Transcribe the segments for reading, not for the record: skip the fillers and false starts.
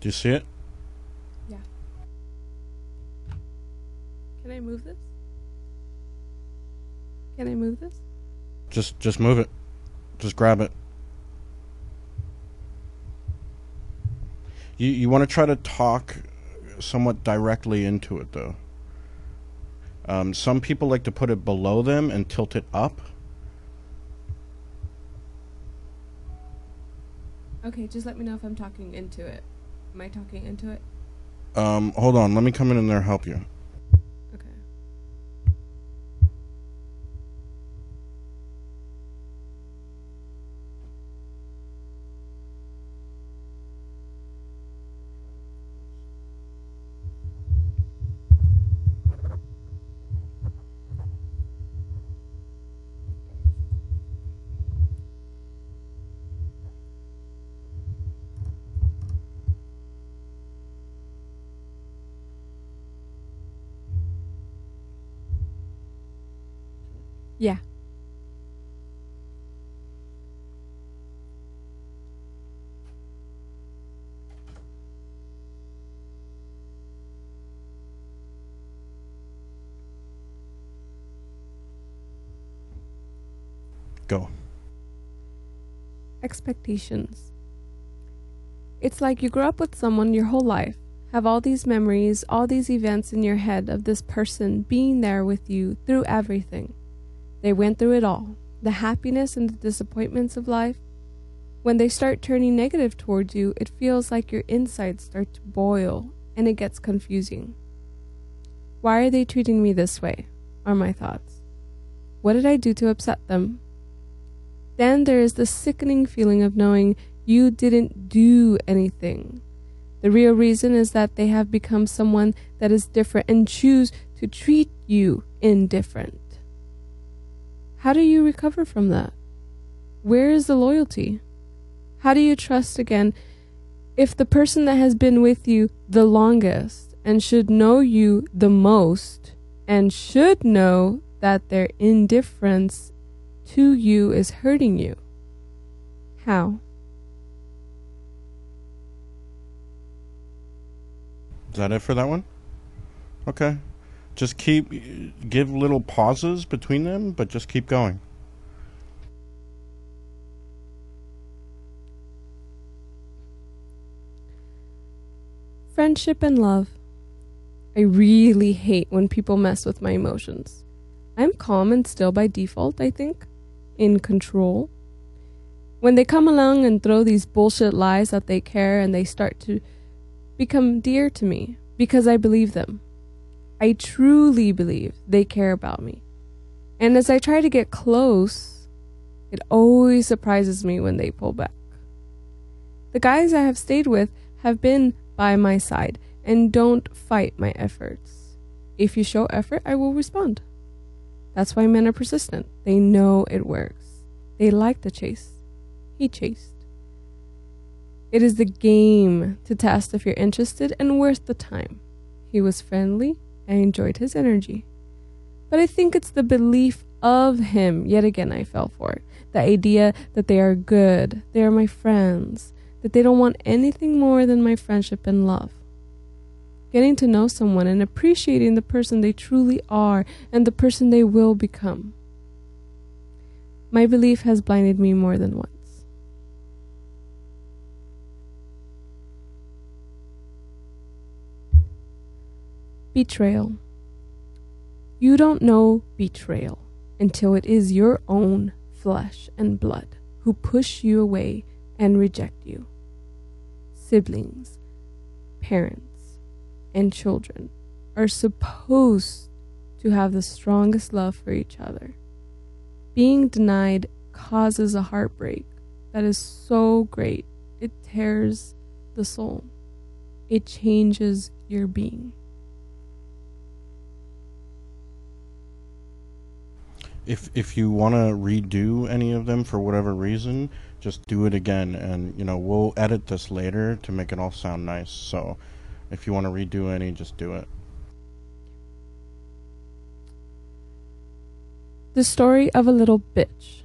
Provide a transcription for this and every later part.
Do you see it? Yeah. Can I move this? Can I move this? Just move it. Just grab it. You want to try to talk somewhat directly into it, though. Some people like to put it below them and tilt it up. Okay, just let me know if I'm talking into it. Am I talking into it? Hold on. Let me come in there and help you. Okay. Yeah. Go. Expectations. It's like you grew up with someone your whole life, have all these memories, all these events in your head of this person being there with you through everything. They went through it all, the happiness and the disappointments of life. When they start turning negative towards you, it feels like your insides start to boil and it gets confusing. Why are they treating me this way? Are my thoughts. What did I do to upset them? Then there is the sickening feeling of knowing you didn't do anything. The real reason is that they have become someone that is different and choose to treat you indifferent. How do you recover from that? Where is the loyalty? How do you trust again if the person that has been with you the longest and should know you the most and should know that their indifference to you is hurting you? How? Is that it for that one? Okay. Just give little pauses between them, but just keep going. Friendship and love. I really hate when people mess with my emotions. I'm calm and still by default, I think. In control. When they come along and throw these bullshit lies that they care and they start to become dear to me because I believe them. I truly believe they care about me. And as I try to get close, it always surprises me when they pull back. The guys I have stayed with have been by my side and don't fight my efforts. If you show effort, I will respond. That's why men are persistent. They know it works. They like the chase. He chased. It is the game to test if you're interested and worth the time. He was friendly. I enjoyed his energy. But I think it's the belief of him, yet again I fell for it. The idea that they are good, they are my friends, that they don't want anything more than my friendship and love. Getting to know someone and appreciating the person they truly are and the person they will become. My belief has blinded me more than once. Betrayal. You don't know betrayal until it is your own flesh and blood who push you away and reject you. Siblings, parents, and children are supposed to have the strongest love for each other. Being denied causes a heartbreak that is so great, it tears the soul. It changes your being. If you want to redo any of them for whatever reason, just do it again, and we'll edit this later to make it all sound nice. So if you want to redo any, just do it. The story of a little bitch.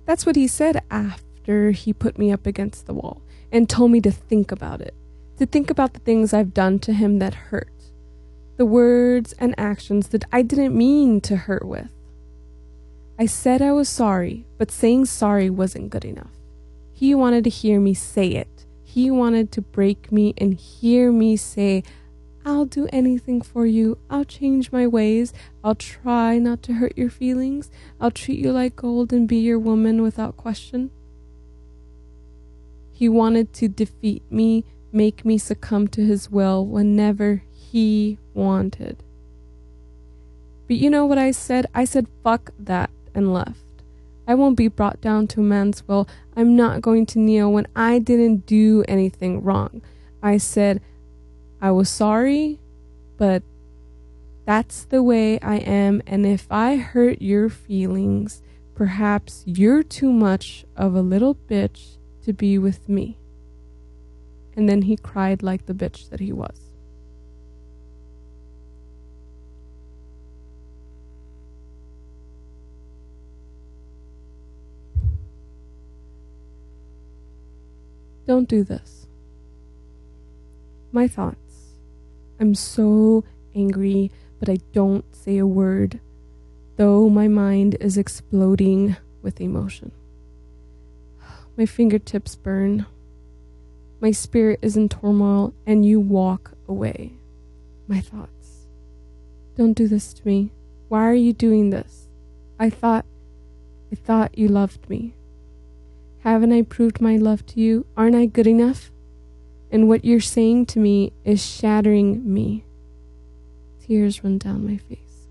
That's what he said after he put me up against the wall and told me to think about it. to think about the things I've done to him that hurt, the words and actions that I didn't mean to hurt with. I said I was sorry, but saying sorry wasn't good enough. He wanted to hear me say it. He wanted to break me and hear me say, I'll do anything for you. I'll change my ways. I'll try not to hurt your feelings. I'll treat you like gold and be your woman without question. He wanted to defeat me, make me succumb to his will whenever he wanted. But you know what I said? I said, fuck that, and left. I won't be brought down to a man's will. I'm not going to kneel when I didn't do anything wrong. I said, I was sorry, but that's the way I am, and if I hurt your feelings, perhaps you're too much of a little bitch to be with me. And then he cried like the bitch that he was. Don't do this. My thoughts. I'm so angry, but I don't say a word, though my mind is exploding with emotion. My fingertips burn. My spirit is in turmoil, and you walk away. My thoughts. Don't do this to me. Why are you doing this? I thought you loved me. Haven't I proved my love to you? Aren't I good enough? And what you're saying to me is shattering me. Tears run down my face.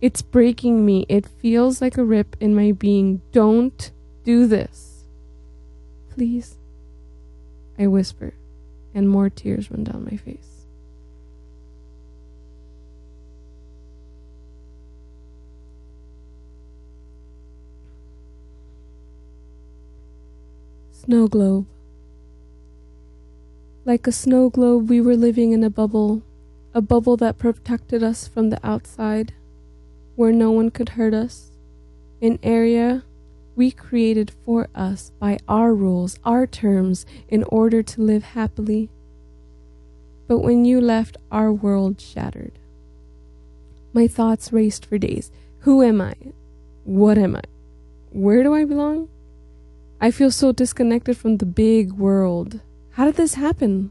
It's breaking me. It feels like a rip in my being. Don't do this. Please. I whisper, and more tears run down my face. Snow globe. Like a snow globe, we were living in a bubble that protected us from the outside, where no one could hurt us, an area we created for us by our rules, our terms, in order to live happily. But when you left, our world shattered. My thoughts raced for days. Who am I? What am I? Where do I belong? I feel so disconnected from the big world. How did this happen?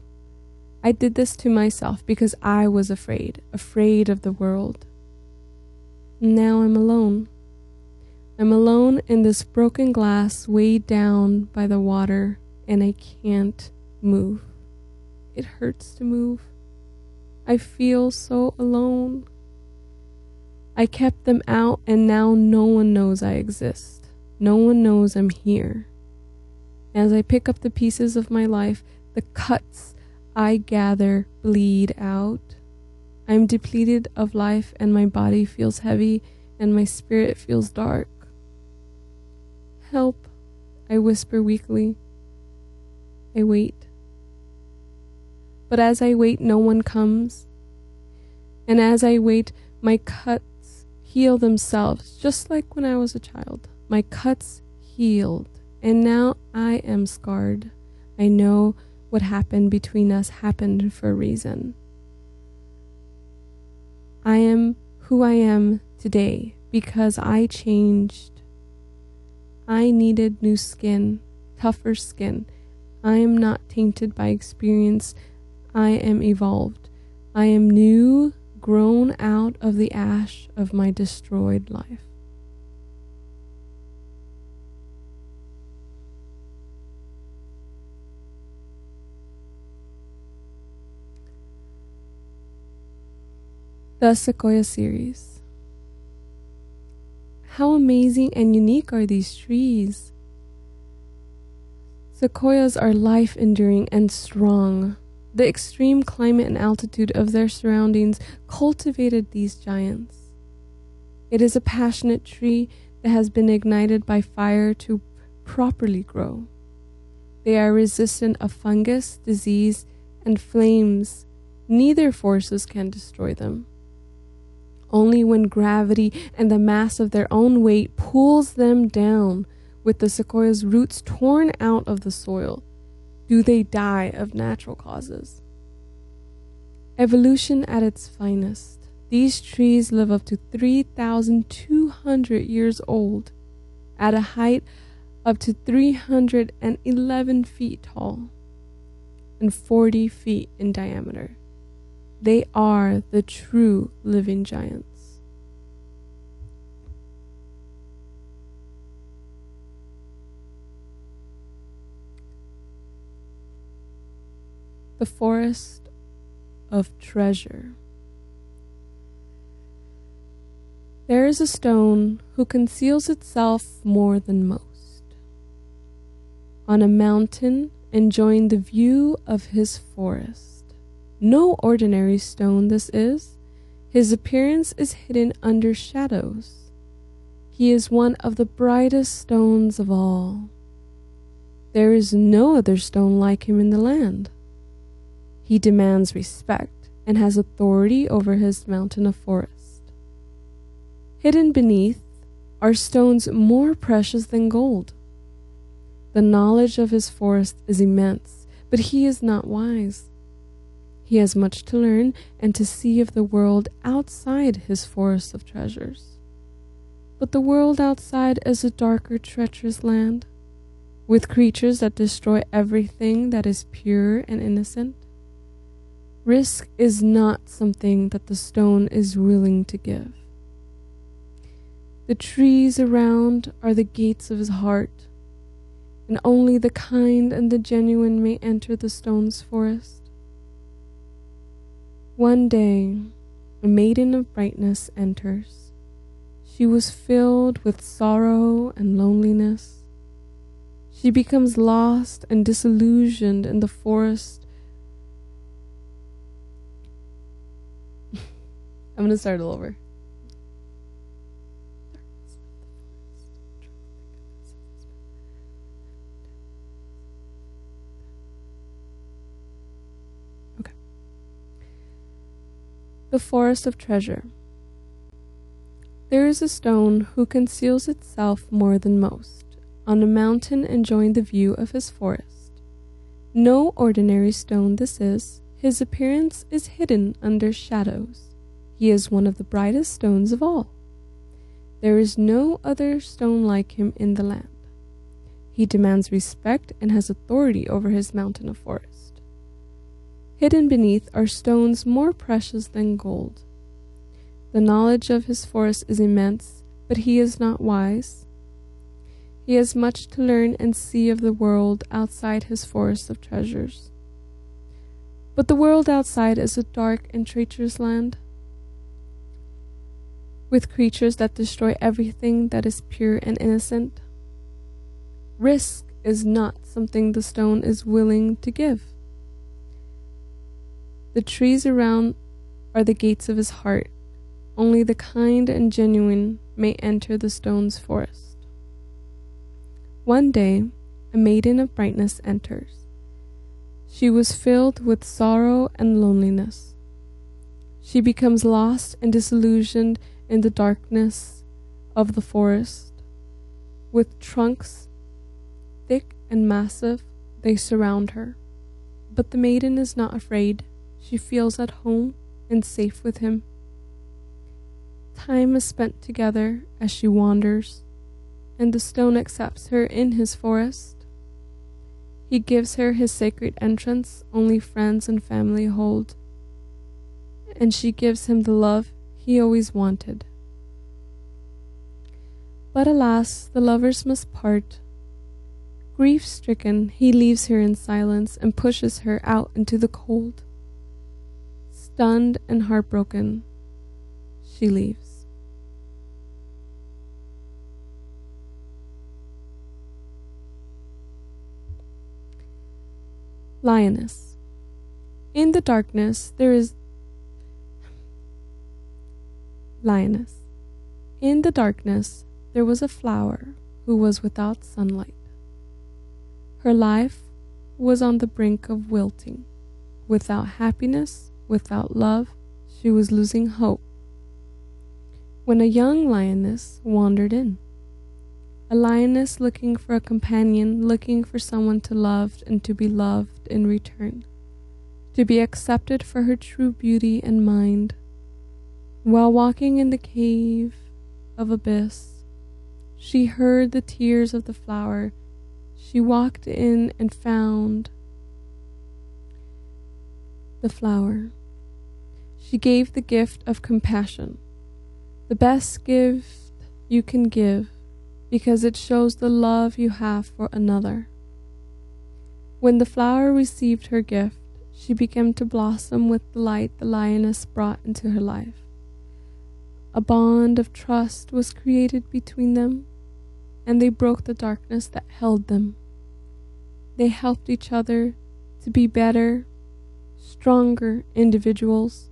I did this to myself because I was afraid of the world. Now I'm alone. I'm alone in this broken glass weighed down by the water, and I can't move. It hurts to move. I feel so alone. I kept them out, and now no one knows I exist. No one knows I'm here. As I pick up the pieces of my life, the cuts I gather bleed out. I'm depleted of life, and my body feels heavy, and my spirit feels dark. Help, I whisper weakly. I wait. But as I wait, no one comes. And as I wait, my cuts heal themselves, just like when I was a child. My cuts healed, and now I am scarred. I know what happened between us happened for a reason. I am who I am today because I changed. I needed new skin, tougher skin. I am not tainted by experience. I am evolved. I am new, grown out of the ash of my destroyed life. The Sequoia Series. How amazing and unique are these trees? Sequoias are life-enduring and strong. The extreme climate and altitude of their surroundings cultivated these giants. It is a passionate tree that has been ignited by fire to properly grow. They are resistant of fungus, disease, and flames. Neither forces can destroy them. Only when gravity and the mass of their own weight pulls them down, with the sequoia's roots torn out of the soil, do they die of natural causes. Evolution at its finest. These trees live up to 3,200 years old, at a height up to 311 feet tall and 40 feet in diameter. They are the true living giants. The Forest of Treasure. There is a stone who conceals itself more than most. On a mountain enjoying the view of his forest. No ordinary stone this is. His appearance is hidden under shadows. He is one of the brightest stones of all. There is no other stone like him in the land. He demands respect and has authority over his mountain of forest. Hidden beneath are stones more precious than gold. The knowledge of his forest is immense, but he is not wise. He has much to learn and to see of the world outside his forest of treasures. But the world outside is a darker, treacherous land, with creatures that destroy everything that is pure and innocent. Risk is not something that the stone is willing to give. The trees around are the gates of his heart, and only the kind and the genuine may enter the stone's forest. One day, a maiden of brightness enters. She was filled with sorrow and loneliness. She becomes lost and disillusioned in the forest. I'm going to start all over. Okay. The Forest of Treasure. There is a stone who conceals itself more than most, on a mountain enjoying the view of his forest. No ordinary stone this is. His appearance is hidden under shadows. He is one of the brightest stones of all. There is no other stone like him in the land. He demands respect and has authority over his mountain of forest. Hidden beneath are stones more precious than gold. The knowledge of his forest is immense, but he is not wise. He has much to learn and see of the world outside his forest of treasures. But the world outside is a dark and treacherous land, with creatures that destroy everything that is pure and innocent. Risk is not something the stone is willing to give. The trees around are the gates of his heart. Only the kind and genuine may enter the stone's forest. One day, a maiden of brightness enters. She was filled with sorrow and loneliness. She becomes lost and disillusioned in the darkness of the forest. With trunks thick and massive, they surround her. But the maiden is not afraid. She feels at home and safe with him. Time is spent together as she wanders, and the stone accepts her in his forest. He gives her his sacred entrance only friends and family hold, and she gives him the love he always wanted. But alas, the lovers must part. Grief-stricken, he leaves her in silence and pushes her out into the cold. Stunned and heartbroken, she leaves. Lioness. In the darkness, there is Lioness. In the darkness, there was a flower who was without sunlight. Her life was on the brink of wilting. Without happiness, without love, she was losing hope. When a young lioness wandered in, A lioness looking for a companion, looking for someone to love and to be loved in return, to be accepted for her true beauty and mind. While walking in the cave of abyss, she heard the tears of the flower. She walked in and found the flower. She gave the gift of compassion, the best gift you can give, because it shows the love you have for another. When the flower received her gift, she began to blossom with the light the lioness brought into her life. A bond of trust was created between them, and they broke the darkness that held them. They helped each other to be better, stronger individuals,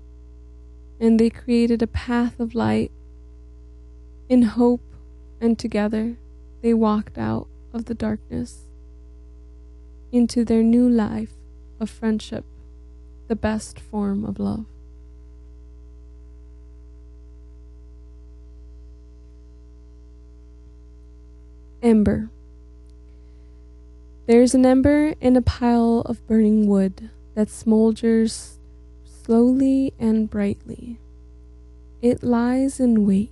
and they created a path of light in hope, and together they walked out of the darkness into their new life of friendship, the best form of love. Ember. There's an ember in a pile of burning wood that smolders slowly and brightly. It lies in wait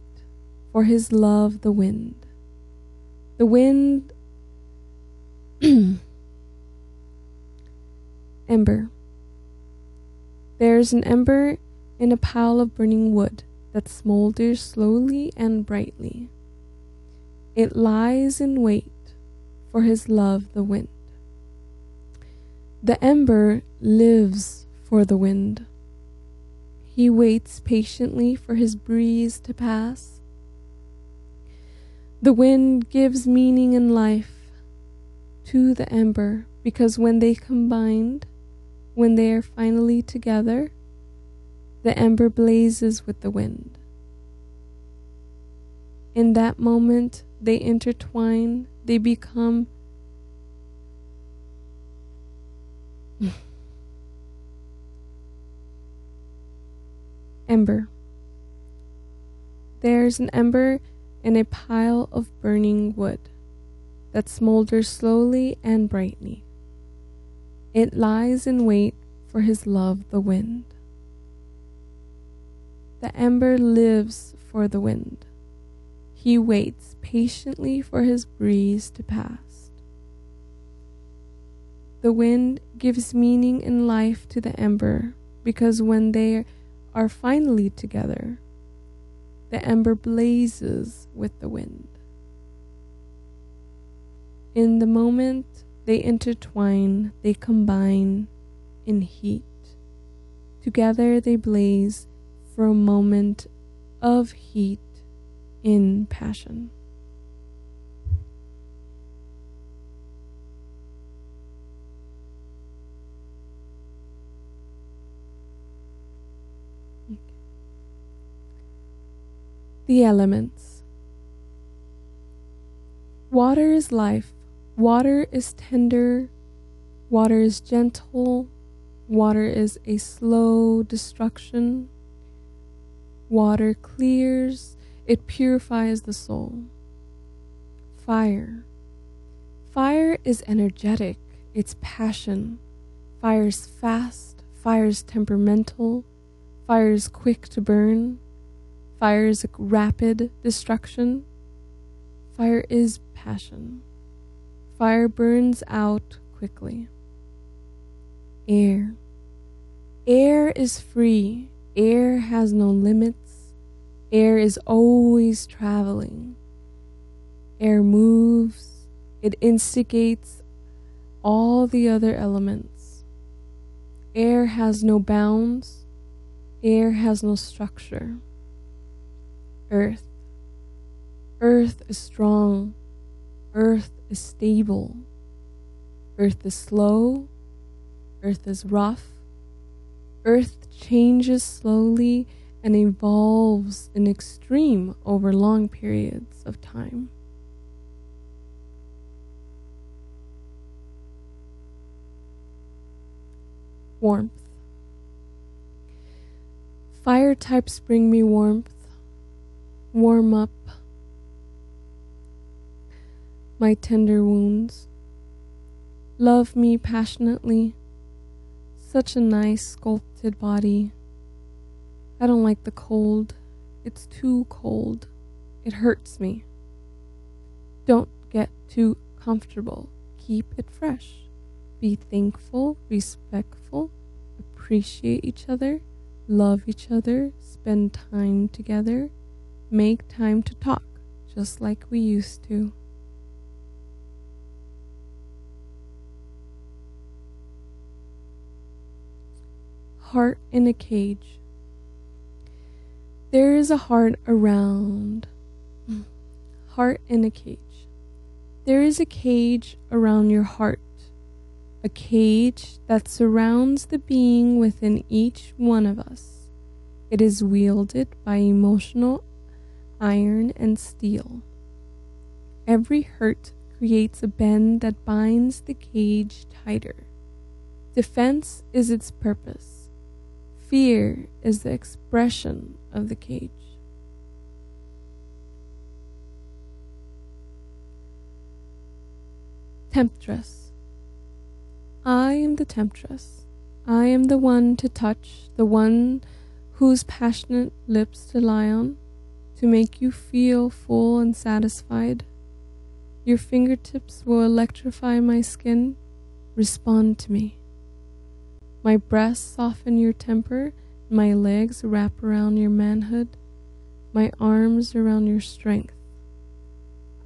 for his love, the wind. The wind Ember. There's an ember in a pile of burning wood that smolders slowly and brightly. It lies in wait for his love, the wind. The ember lives for the wind. He waits patiently for his breeze to pass. The wind gives meaning and life to the ember, because when they combined, when they are finally together, the ember blazes with the wind. In that moment, they intertwine, they become ember. There's an ember in a pile of burning wood that smolders slowly and brightly. It lies in wait for his love, the wind. The ember lives for the wind. He waits patiently for his breeze to pass. The wind gives meaning and life to the ember, because when they are finally together, the ember blazes with the wind. In the moment they intertwine, they combine in heat. Together they blaze for a moment of heat in passion. The elements. Water is life. Water is tender. Water is gentle. Water is a slow destruction. Water clears. It purifies the soul. Fire. Fire is energetic. It's passion. Fire is fast. Fire is temperamental. Fire is quick to burn. Fire is rapid destruction. Fire is passion. Fire burns out quickly. Air. Air is free. Air has no limits. Air is always traveling. Air moves. It instigates all the other elements. Air has no bounds. Air has no structure. Earth. Earth is strong. Earth is stable. Earth is slow. Earth is rough. Earth changes slowly and evolves in extreme over long periods of time. Warmth. Fire types bring me warmth. Warm up. my tender wounds. Love me passionately. Such a nice sculpted body. I don't like the cold. It's too cold. It hurts me. Don't get too comfortable. Keep it fresh. Be thankful, respectful, appreciate each other, love each other, spend time together, make time to talk, just like we used to. Heart in a cage. There is a heart around. Heart in a cage. There is a cage around your heart. A cage that surrounds the being within each one of us. It is wielded by emotional iron and steel. Every hurt creates a bend that binds the cage tighter. Defense is its purpose. Fear is the expression of the cage. Temptress. I am the temptress. I am the one to touch, the one whose passionate lips to lie on, to make you feel full and satisfied. Your fingertips will electrify my skin. Respond to me. My breasts soften your temper, my legs wrap around your manhood, my arms around your strength.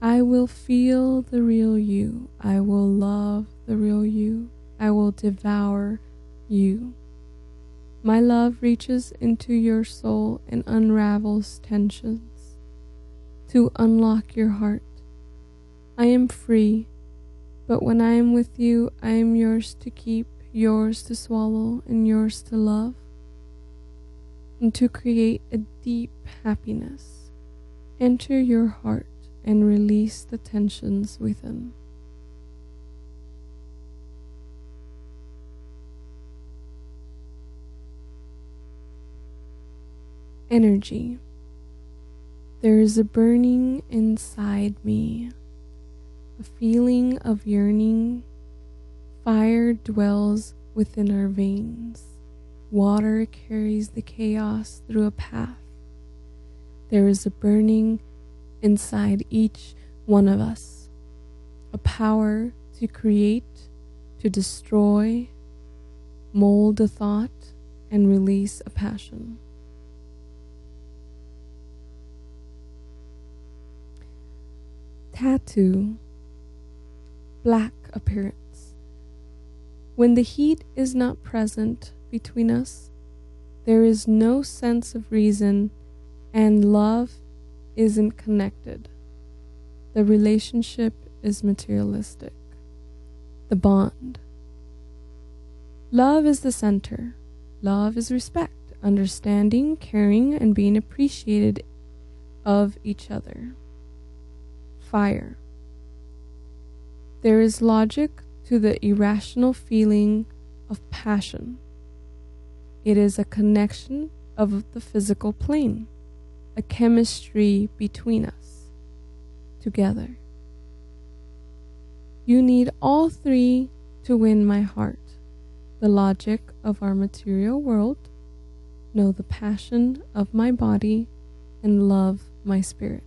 I will feel the real you. I will love the real you. I will devour you. My love reaches into your soul and unravels tensions to unlock your heart. I am free, but when I am with you, I am yours to keep, yours to swallow, and yours to love, and to create a deep happiness. Enter your heart and release the tensions within. Energy. There is a burning inside me, a feeling of yearning. Fire dwells within our veins. Water carries the chaos through a path. There is a burning inside each one of us, a power to create, to destroy, mold a thought, and release a passion. Tattoo. Black appearance. When the heat is not present between us, there is no sense of reason, and love isn't connected. The relationship is materialistic. The bond. Love is the center. Love is respect, understanding, caring, and being appreciated of each other. Fire. There is logic to the irrational feeling of passion. It is a connection of the physical plane, a chemistry between us, together. You need all three to win my heart. The logic of our material world, know the passion of my body, and love my spirit.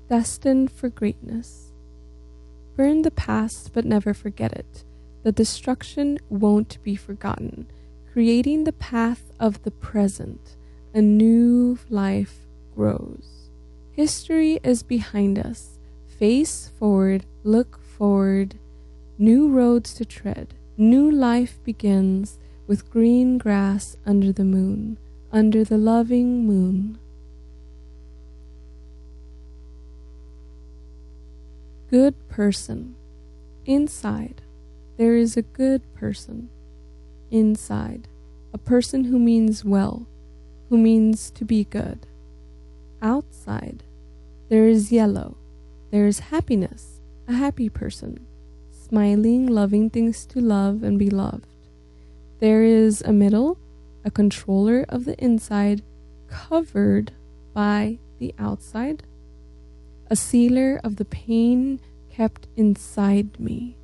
Destined for greatness. Burn the past but never forget it. The destruction won't be forgotten. Creating the path of the present, a new life grows. History is behind us. Face forward, look forward. New roads to tread. New life begins with green grass under the moon, under the loving moon. Good person. Inside, there is a good person. Inside, a person who means well, who means to be good. Outside, there is yellow. There is happiness, a happy person, smiling, loving things to love and be loved. There is a middle, a controller of the inside covered by the outside, a sealer of the pain kept inside me,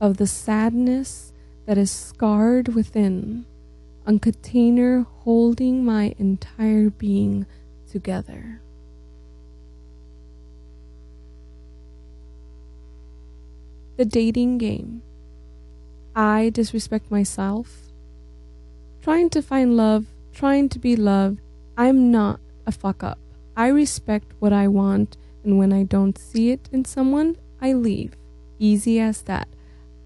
of the sadness that is scarred within, a container holding my entire being together. The dating game. I disrespect myself, trying to find love, trying to be loved. I'm not a fuck up. I respect what I want, and when I don't see it in someone, I leave. Easy as that.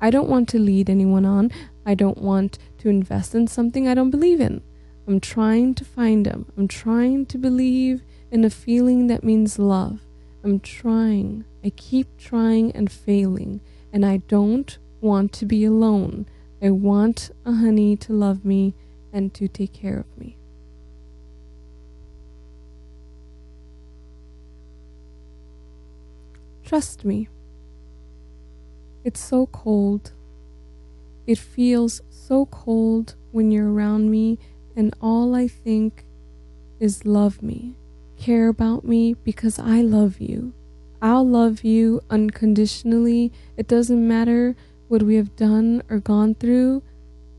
I don't want to lead anyone on. I don't want to invest in something I don't believe in. I'm trying to find him. I'm trying to believe in a feeling that means love. I'm trying. I keep trying and failing, and I don't want to be alone. I want a honey to love me and to take care of me. Trust me. It's so cold. It feels so cold when you're around me, and all I think is love me, care about me, because I love you. I'll love you unconditionally. It doesn't matter what we have done or gone through.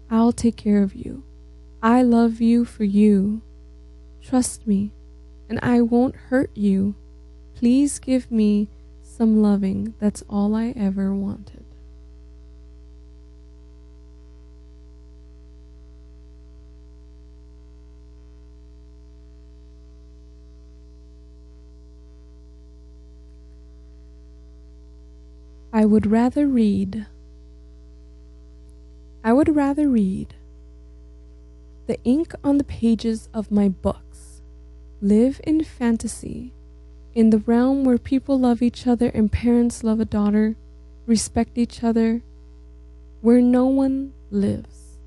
I'll take care of you. I love you for you. Trust me, and I won't hurt you. Please give me some loving. That's all I ever wanted. I would rather read. I would rather read the ink on the pages of my books, live in fantasy, in the realm where people love each other and parents love a daughter, respect each other, where no one lives.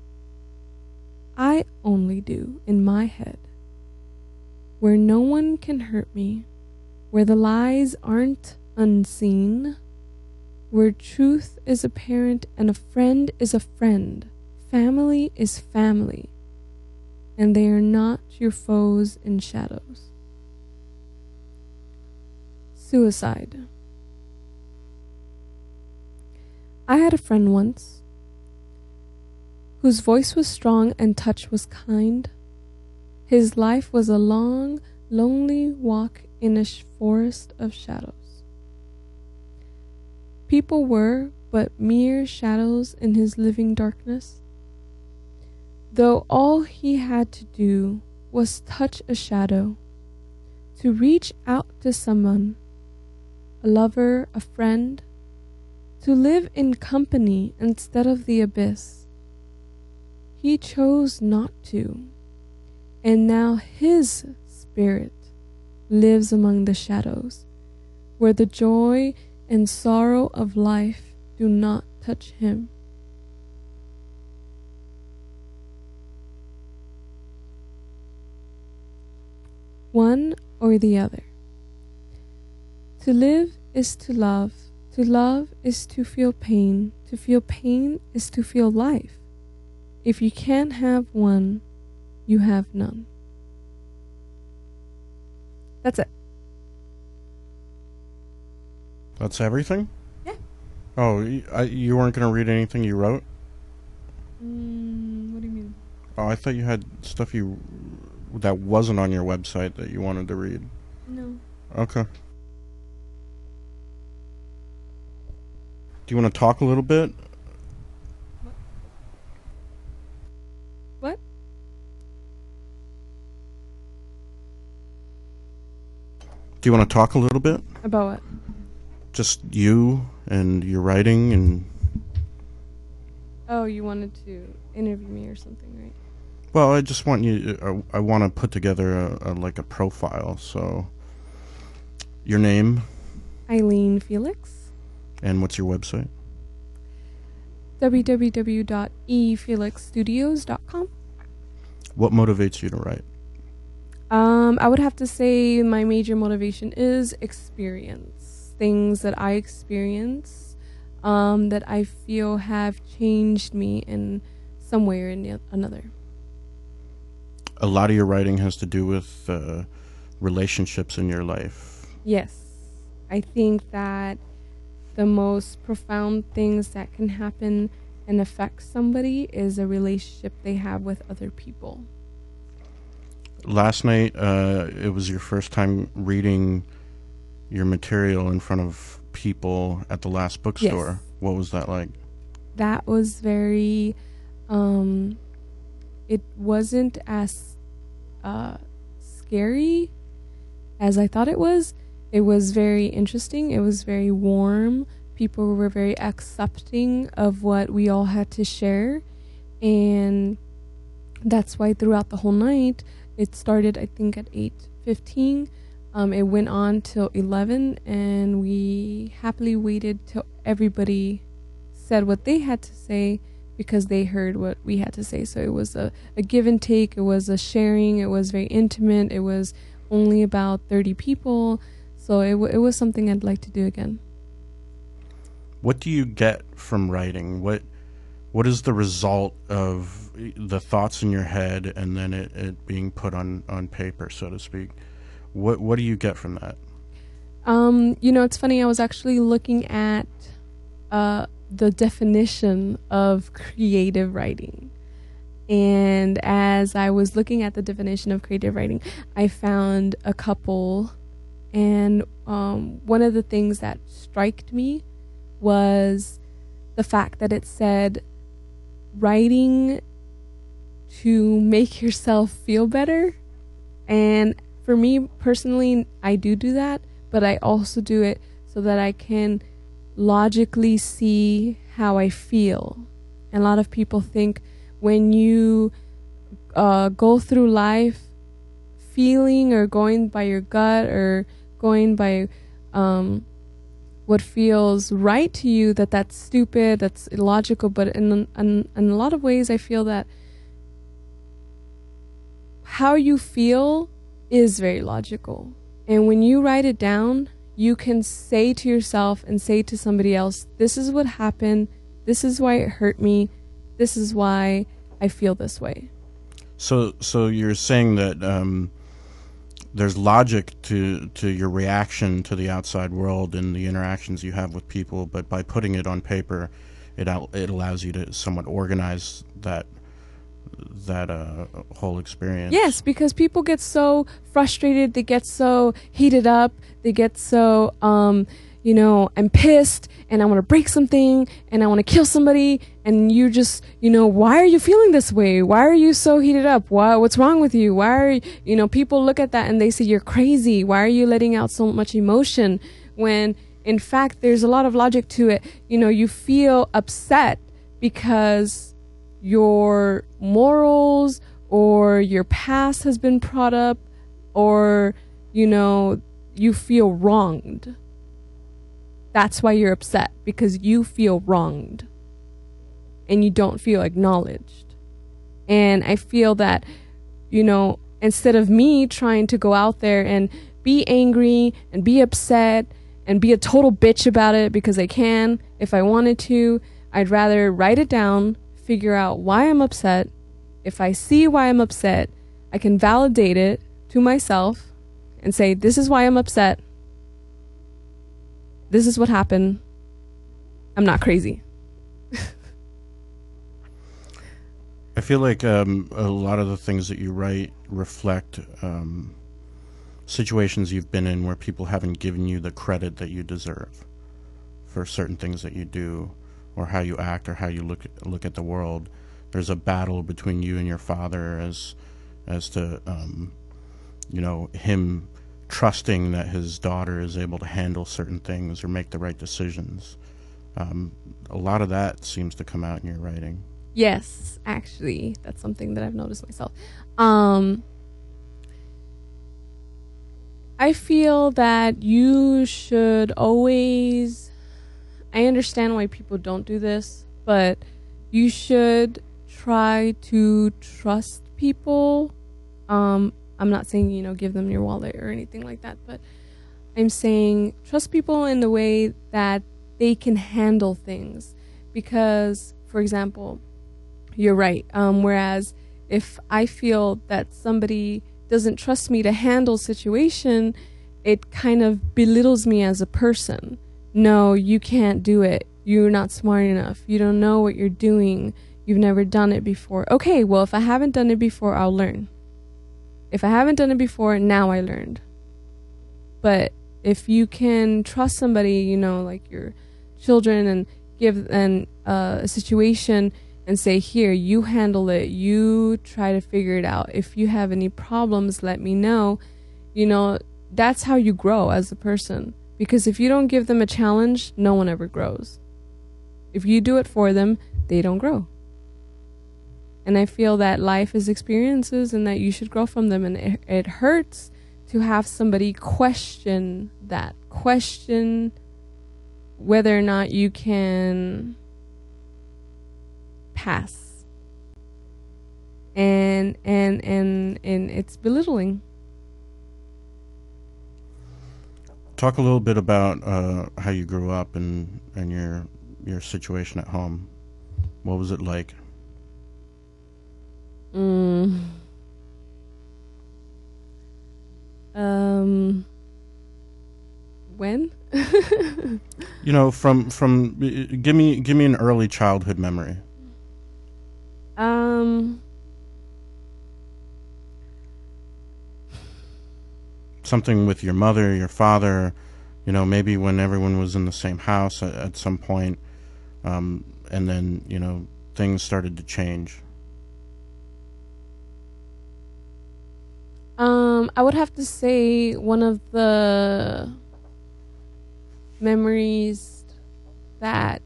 I only do in my head, where no one can hurt me, where the lies aren't unseen, where truth is apparent and a friend is a friend, family is family, and they are not your foes in shadows. Suicide. I had a friend once whose voice was strong and touch was kind. His life was a long, lonely walk in a forest of shadows. People were but mere shadows in his living darkness, though all he had to do was touch a shadow, to reach out to someone, a lover, a friend, to live in company instead of the abyss. He chose not to, and now his spirit lives among the shadows, where the joy and sorrow of life do not touch him. One or the other. To live is to love is to feel pain is to feel life. If you can't have one, you have none. That's it. That's everything? Yeah. Oh, you weren't going to read anything you wrote? What do you mean? Oh, I thought you had stuff that wasn't on your website that you wanted to read. No. Okay. Do you want to talk a little bit? What? Do you want to talk a little bit? About what? Just you and your writing and... Oh, you wanted to interview me or something, right? Well, I just want you... I want to put together a profile, so... Your name? Eileen Felix. And what's your website? www.efelixstudios.com. What motivates you to write? I would have to say my major motivation is experience. Things that I experience, that I feel have changed me in some way or another. A lot of your writing has to do with relationships in your life. Yes. I think that the most profound things that can happen and affect somebody is a relationship they have with other people. Last night, it was your first time reading your material in front of people at the last bookstore. Yes. What was that like? That was very, it wasn't as scary as I thought it was. It was very interesting. It was very warm. People were very accepting of what we all had to share. And that's why throughout the whole night, it started, I think, at 8:15. It went on till 11, and we happily waited till everybody said what they had to say because they heard what we had to say. So it was a give and take. It was a sharing. It was very intimate. It was only about 30 people. So it was something I'd like to do again. What do you get from writing? What is the result of the thoughts in your head and then it being put on paper, so to speak? What do you get from that? It's funny. I was actually looking at the definition of creative writing. And as I was looking at the definition of creative writing, I found a couple. And one of the things that struck me was the fact that it said writing to make yourself feel better. And for me personally, I do that, but I also do it so that I can logically see how I feel. And a lot of people think when you go through life feeling or going by your gut or going by what feels right to you, that's stupid, that's illogical. But in a lot of ways, I feel that how you feel is very logical. And when you write it down, you can say to yourself and say to somebody else, this is what happened, this is why it hurt me, this is why I feel this way. So you're saying that there's logic to your reaction to the outside world and the interactions you have with people, but by putting it on paper, it allows you to somewhat organize that whole experience. Yes, because people get so frustrated, they get so heated up, they get so I'm pissed and I want to break something and I want to kill somebody, and you just, why are you feeling this way? Why are you so heated up? What's wrong with you? Why are people look at that and they say you're crazy. Why are you letting out so much emotion? When in fact there's a lot of logic to it. You feel upset because your morals or your past has been brought up, or you feel wronged. That's why you're upset, because you feel wronged and you don't feel acknowledged. And I feel that, instead of me trying to go out there and be angry and be upset and be a total bitch about it, because I can if I wanted to, I'd rather write it down, figure out why I'm upset. If I see why I'm upset, I can validate it to myself and say, this is why I'm upset. This is what happened. I'm not crazy. I feel like a lot of the things that you write reflect situations you've been in where people haven't given you the credit that you deserve for certain things that you do, or how you act, or how you look at the world. There's a battle between you and your father as to him trusting that his daughter is able to handle certain things or make the right decisions. A lot of that seems to come out in your writing. Yes, actually, that's something that I've noticed myself. I feel that you should always, I understand why people don't do this, but you should try to trust people. I'm not saying, give them your wallet or anything like that, but I'm saying trust people in the way that they can handle things. Because, for example, you're right. Whereas if I feel that somebody doesn't trust me to handle situation, it kind of belittles me as a person. No, you can't do it. You're not smart enough. You don't know what you're doing. You've never done it before. Okay, well, if I haven't done it before, I'll learn. If I haven't done it before, now I learned. But if you can trust somebody, you know, like your children, and give them a situation and say, here, you handle it. You try to figure it out. If you have any problems, let me know. You know, that's how you grow as a person. Because if you don't give them a challenge, no one ever grows. If you do it for them, they don't grow. And I feel that life is experiences and that you should grow from them. And it hurts to have somebody question that. Question whether or not you can pass. And it's belittling. Talk a little bit about how you grew up and your situation at home. What was it like? When? You know, from give me an early childhood memory. Something with your mother, your father, you know, maybe when everyone was in the same house at some point, and then, you know, things started to change. I would have to say one of the memories that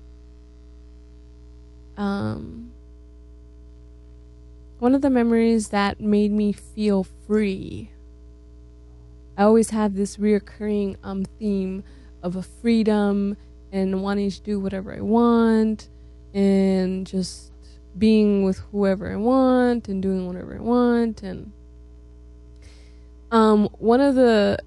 made me feel free. I always have this reoccurring theme of a freedom and wanting to do whatever I want and just being with whoever I want and doing whatever I want. And one of the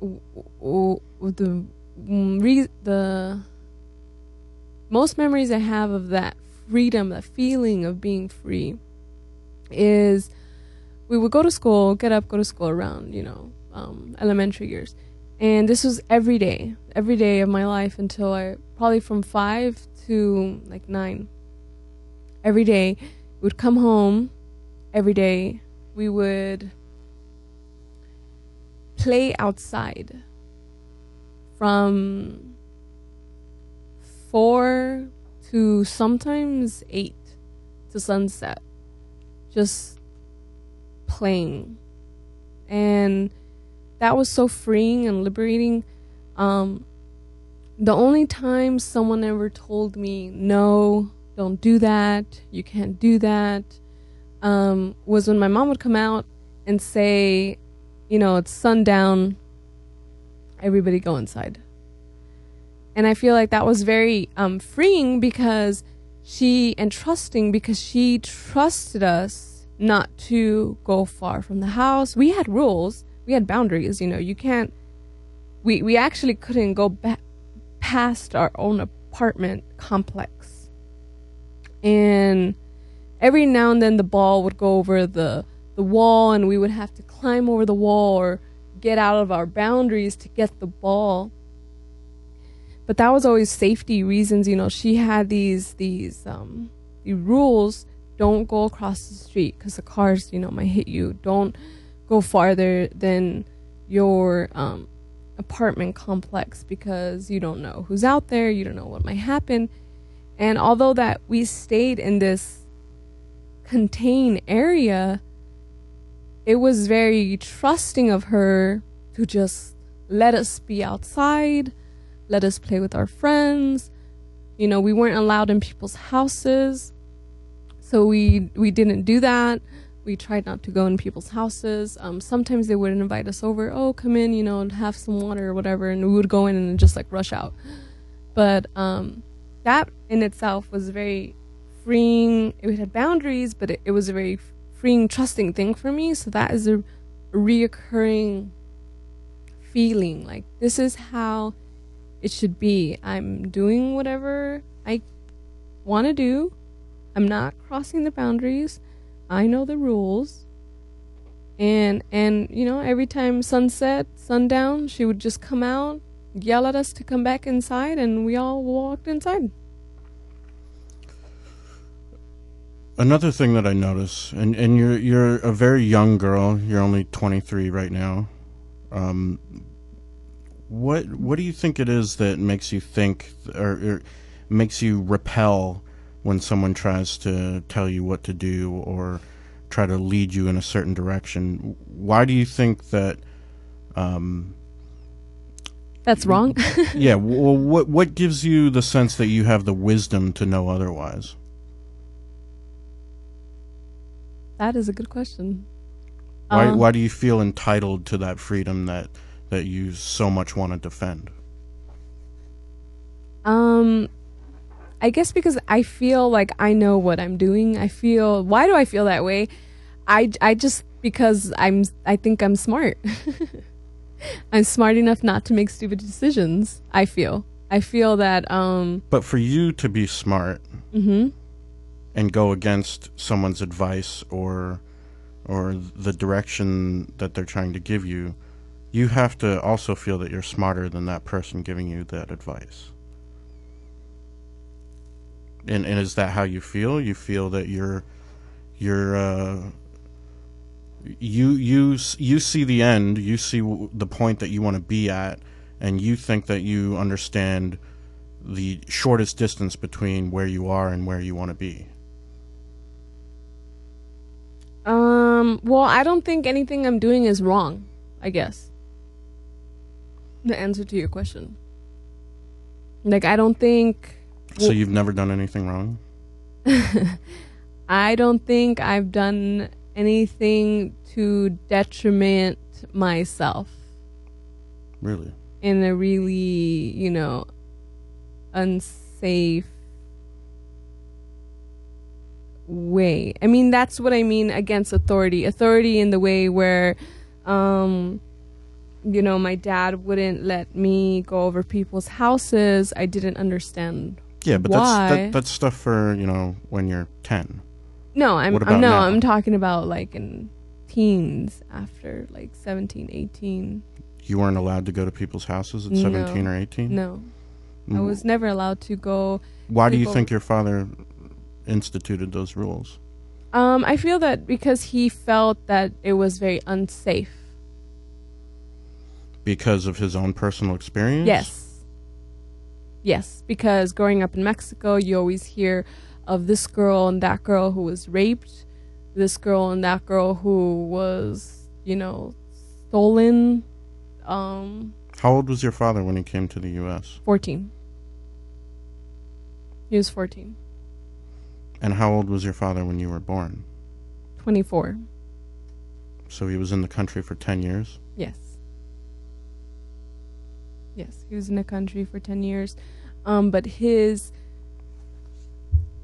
most memories I have of that freedom, that feeling of being free, is we would go to school, get up, go to school around, you know, elementary years. And this was every day of my life until probably from 5 to like 9. Every day we would come home. Every day we would play outside from 4 to sometimes 8 to sunset, just playing. And that was so freeing and liberating. The only time someone ever told me, no, don't do that, you can't do that, was when my mom would come out and say, you know, it's sundown, everybody go inside. And I feel like that was very freeing because trusting, because she trusted us not to go far from the house. We had rules, we had boundaries, you know, you can't, we actually couldn't go past our own apartment complex. And every now and then the ball would go over the wall, and we would have to climb over the wall or get out of our boundaries to get the ball. But that was always safety reasons, you know. She had these rules: don't go across the street because the cars, you know, might hit you. Don't go farther than your apartment complex because you don't know who's out there, you don't know what might happen. And although that we stayed in this contained area, it was very trusting of her to just let us be outside, let us play with our friends. You know, we weren't allowed in people's houses, so we didn't do that. We tried not to go in people's houses. Sometimes they would invite us over, oh, come in, you know, have some water or whatever, and we would go in and just like rush out. But that in itself was very freeing. It had boundaries, but it was a very freeing, trusting thing for me. So that is a reoccurring feeling, like this is how it should be. I'm doing whatever I want to do. I'm not crossing the boundaries. I know the rules. And you know, every time sunset, sundown, she would just come out, yell at us to come back inside, and we all walked inside. Another thing that I notice, and you're a very young girl. You're only 23 right now. What do you think it is that makes you think, or makes you repel when someone tries to tell you what to do or try to lead you in a certain direction? Why do you think that? That's wrong. Yeah. Well, what gives you the sense that you have the wisdom to know otherwise? That is a good question. Why do you feel entitled to that freedom that you so much want to defend? I guess because I feel like I know what I'm doing. Why do I feel that way? I just, because I think I'm smart. I'm smart enough not to make stupid decisions, I feel that, But for you to be smart, mm-hmm. and go against someone's advice or the direction that they're trying to give you, you have to also feel that you're smarter than that person giving you that advice. And is that how you feel? You feel that you see the end, you see the point that you want to be at, and you think that you understand the shortest distance between where you are and where you want to be. Well, I don't think anything I'm doing is wrong, I guess. The answer to your question. Like, I don't think... So you've never done anything wrong? I don't think I've done anything to detriment myself. Really? In a really, you know, unsafe way. I mean, that's what I mean against authority. Authority in the way where, you know, my dad wouldn't let me go over people's houses. I didn't understand. Yeah, but why. that's stuff for, you know, when you're 10. No, now? I'm talking about like in teens, after like 17, 18. You weren't allowed to go to people's houses at 17 or 18? No. I was never allowed to go. Why do you think your father instituted those rules? I feel that because he felt that it was very unsafe. Because of his own personal experience? Yes, because growing up in Mexico, you always hear of this girl and that girl who was raped, this girl and that girl who was, you know, stolen. How old was your father when he came to the U.S.? 14. He was 14. And how old was your father when you were born? 24. So he was in the country for 10 years? Yes, he was in the country for 10 years. But his,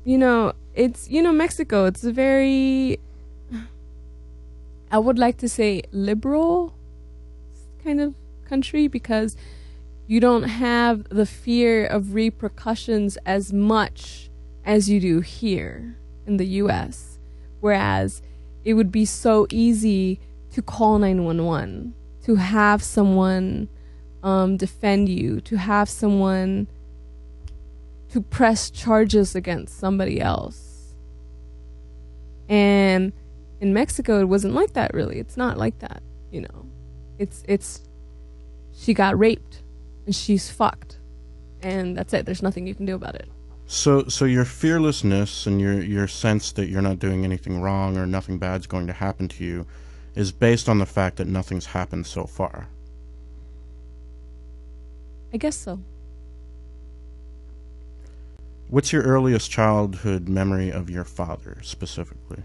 you know, it's, you know, Mexico, it's a very, I would like to say liberal kind of country, because you don't have the fear of repercussions as much as you do here in the U.S. Whereas it would be so easy to call 911, to have someone defend you, to have someone to press charges against somebody else. And in Mexico, it wasn't like that, really. It's not like that, you know. It's she got raped and she's fucked, and that's it. There's nothing you can do about it. So your fearlessness and your sense that you're not doing anything wrong or nothing bad's going to happen to you is based on the fact that nothing's happened so far. I guess so. What's your earliest childhood memory of your father, specifically?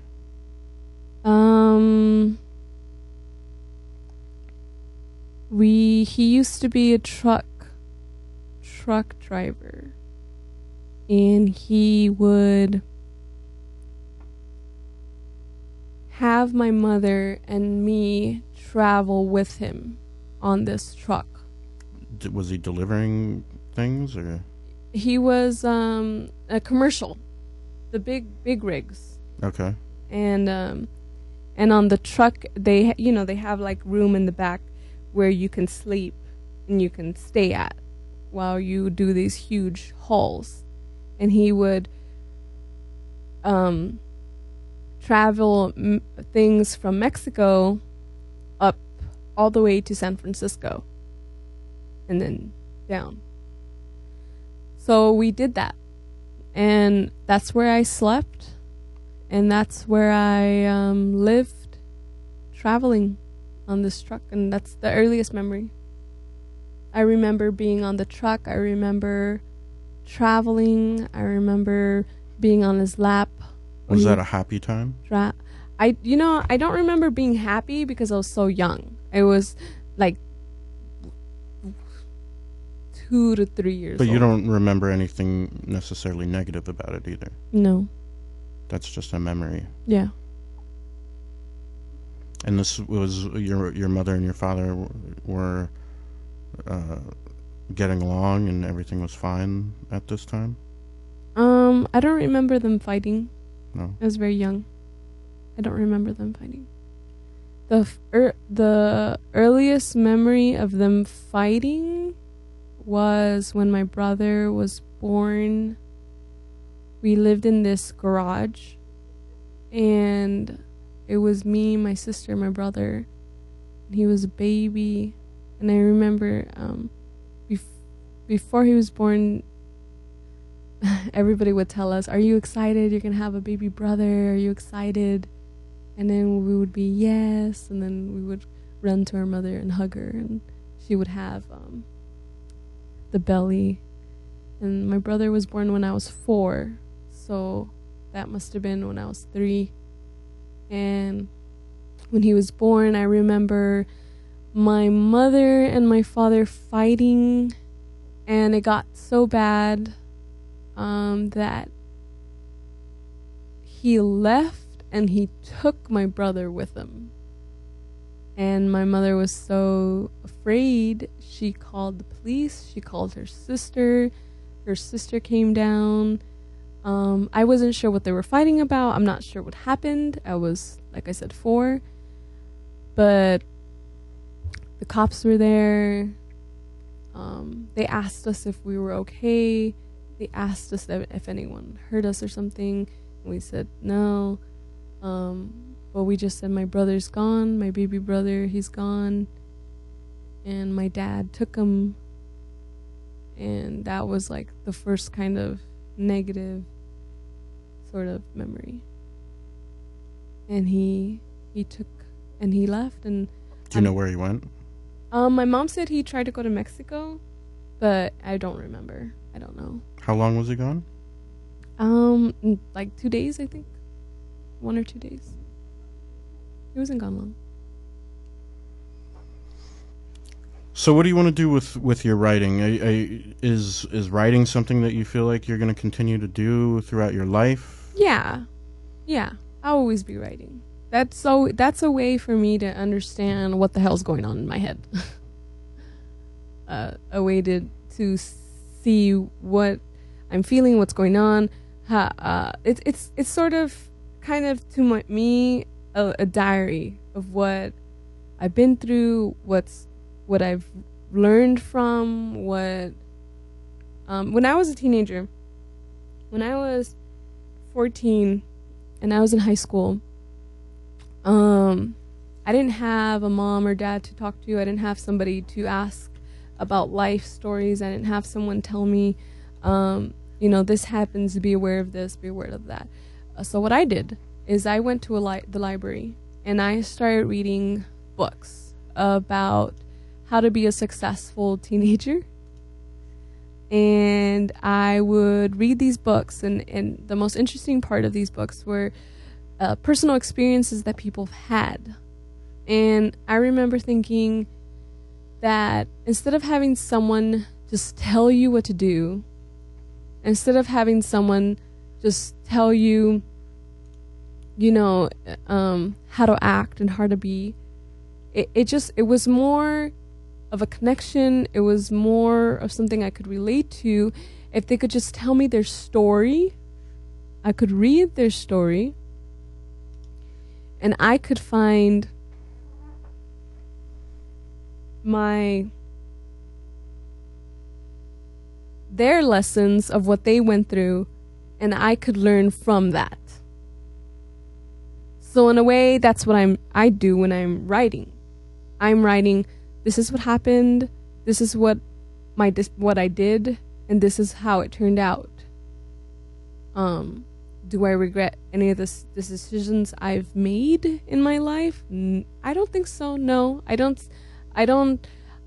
He used to be a truck driver, and he would have my mother and me travel with him on this truck. Was he delivering things, or? He was a commercial, the big rigs. Okay. and on the truck they have like room in the back where you can sleep and you can stay at while you do these huge hauls. And he would travel things from Mexico up all the way to San Francisco and then down. So we did that, and that's where I slept, and that's where I lived, traveling on this truck. And that's the earliest memory. I remember being on the truck. I remember traveling. I remember being on his lap. Was that a happy time? I don't remember being happy because I was so young. I was like 2 to 3 years But old. you don't remember anything necessarily negative about it either. No. That's just a memory. Yeah. And this was your mother and your father were getting along and everything was fine at this time? I don't remember them fighting. No. I was very young. I don't remember them fighting. The earliest memory of them fighting was when my brother was born. We lived in this garage, and it was me, my sister, my brother. He was a baby, and I remember before he was born, everybody would tell us, "Are you excited? You're gonna have a baby brother. Are you excited?" And then we would be yes, and then we would run to our mother and hug her, and she would have the belly. And my brother was born when I was 4, so that must have been when I was 3. And when he was born, I remember my mother and my father fighting, and it got so bad that he left and he took my brother with him. And my mother was so afraid, she called the police, she called her sister came down. I wasn't sure what they were fighting about. I'm not sure what happened. I was, like I said, 4. But the cops were there. They asked us if we were okay. They asked us if anyone hurt us or something. And we said no. But we just said, my brother's gone. My baby brother, he's gone. And my dad took him. And that was like the first kind of negative sort of memory. And he took and he left. And do you know where he went? My mom said he tried to go to Mexico, but I don't remember. I don't know. How long was he gone? Like 2 days, I think. 1 or 2 days. He wasn't gone long. So what do you want to do with your writing? Is writing something that you feel like you're going to continue to do throughout your life? Yeah. I'll always be writing. That's a way for me to understand what the hell's going on in my head. A way to see what I'm feeling, what's going on. It's sort of kind of to me a diary of what I've been through, what I've learned from, what when I was a teenager, when I was 14 and I was in high school, I didn't have a mom or dad to talk to. I didn't have somebody to ask about life stories. I didn't have someone tell me, this happens, be aware of this, be aware of that. So what I did is I went to the library and I started reading books about how to be a successful teenager. And I would read these books, and the most interesting part of these books were personal experiences that people had. And I remember thinking that instead of having someone just tell you what to do, instead of having someone just tell you, how to act and how to be, it was more of a connection. It was more of something I could relate to. If they could just tell me their story, I could read their story, and I could find their lessons of what they went through, and I could learn from that. So in a way, that's what I do when I'm writing. I'm writing, this is what happened, this is what I did, and this is how it turned out. Do I regret any of the decisions I've made in my life? I don't think so. No, I don't.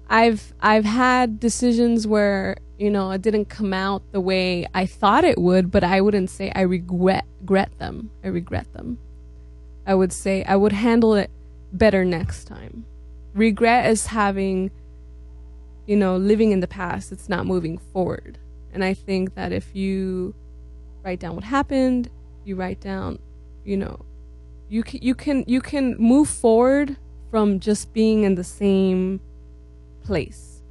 I've had decisions where, it didn't come out the way I thought it would, but I wouldn't say I regret them. I regret them. I would say I would handle it better next time. Regret is having, living in the past. It's not moving forward. And I think that if you write down what happened, you write down, you can move forward from just being in the same place,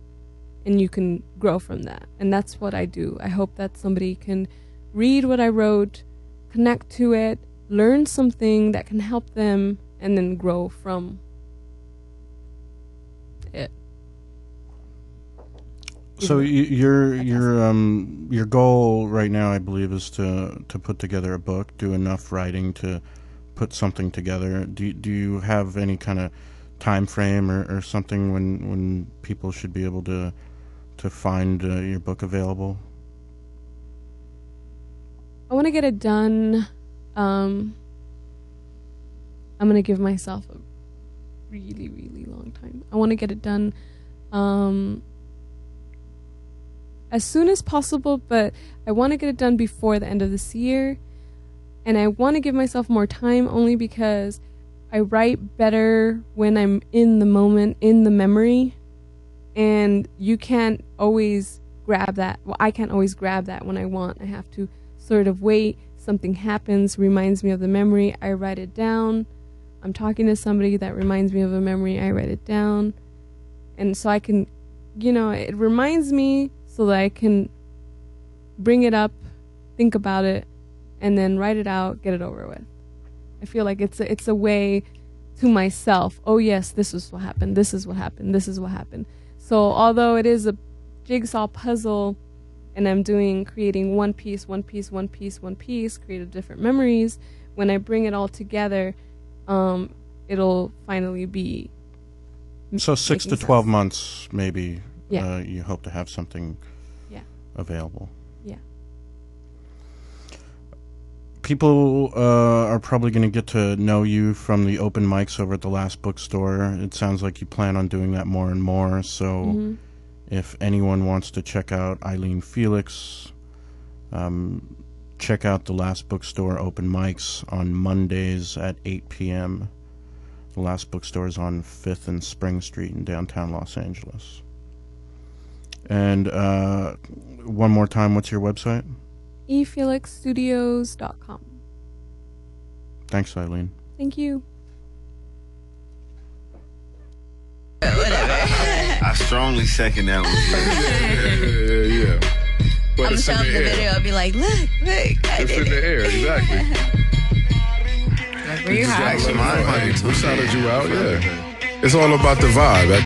and you can grow from that. And that's what I do. I hope that somebody can read what I wrote, connect to it, learn something that can help them, and then grow from it. So your goal right now, I believe, is to put together a book, do enough writing to put something together. Do you have any kind of time frame or something when people should be able to find your book available? I want to get it done. I'm going to give myself a really, really long time. I want to get it done as soon as possible, but I want to get it done before the end of this year. And I want to give myself more time only because I write better when I'm in the moment, in the memory. And you can't always grab that. Well, I can't always grab that when I want. I have to sort of wait. Something happens, reminds me of the memory. I write it down. I'm talking to somebody that reminds me of a memory. I write it down. And so I can, it reminds me so that I can bring it up, think about it, and then write it out, get it over with. I feel like it's a way to myself. Oh yes, this is what happened. This is what happened. This is what happened. So although it is a jigsaw puzzle, and I'm creating one piece, create different memories, when I bring it all together, it'll finally be. So 6 to 12 months, maybe. Yeah. You hope to have something. Available. Yeah. People are probably going to get to know you from the open mics over at the Last Bookstore. It sounds like you plan on doing that more and more. So if anyone wants to check out Eileen Felix, check out the Last Bookstore open mics on Mondays at 8 p.m. The Last Bookstore is on 5th and Spring Street in downtown Los Angeles. And one more time, what's your website? efelixstudios.com. Thanks, Eileen. Thank you. I strongly second that one. Yeah. But I'm showing the video. I'll be like, look. It's in the air, exactly. Like, were you high? We shouted you out, yeah. It's all about the vibe.